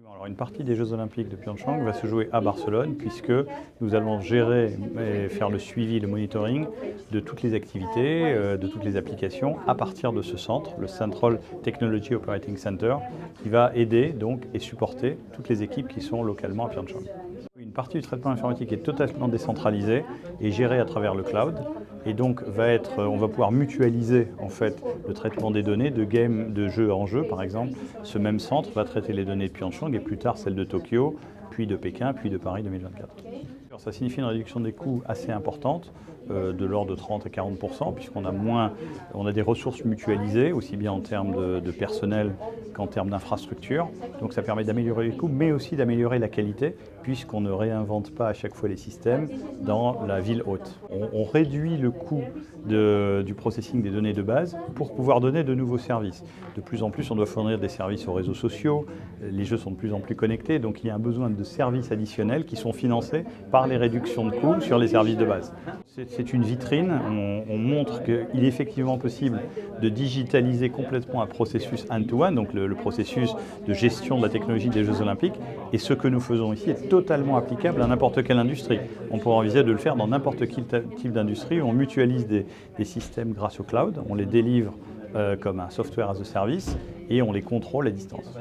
Alors, une partie des Jeux Olympiques de Pyeongchang va se jouer à Barcelone puisque nous allons gérer et faire le suivi, le monitoring de toutes les activités, de toutes les applications à partir de ce centre, le Central Technology Operating Center, qui va aider donc et supporter toutes les équipes qui sont localement à Pyeongchang. Une partie du traitement informatique est totalement décentralisée et gérée à travers le cloud. Et donc on va pouvoir mutualiser en fait le traitement des données de jeux en jeu par exemple. Ce même centre va traiter les données de Pyeongchang et plus tard celles de Tokyo, puis de Pékin, puis de Paris 2024. Ça signifie une réduction des coûts assez importante, de l'ordre de 30 à 40%, puisqu'on a des ressources mutualisées, aussi bien en termes de personnel qu'en termes d'infrastructure. Donc ça permet d'améliorer les coûts, mais aussi d'améliorer la qualité, puisqu'on ne réinvente pas à chaque fois les systèmes dans la ville hôte. On réduit le coût du processing des données de base pour pouvoir donner de nouveaux services. De plus en plus, on doit fournir des services aux réseaux sociaux, les jeux sont de plus en plus connectés, donc il y a un besoin de services additionnels qui sont financés par les réductions de coûts sur les services de base. C'est une vitrine, on montre qu'il est effectivement possible de digitaliser complètement un processus end-to-end, donc le processus de gestion de la technologie des Jeux Olympiques, et ce que nous faisons ici est totalement applicable à n'importe quelle industrie. On pourra envisager de le faire dans n'importe quel type d'industrie où on mutualise des systèmes grâce au cloud, on les délivre comme un software as a service et on les contrôle à distance.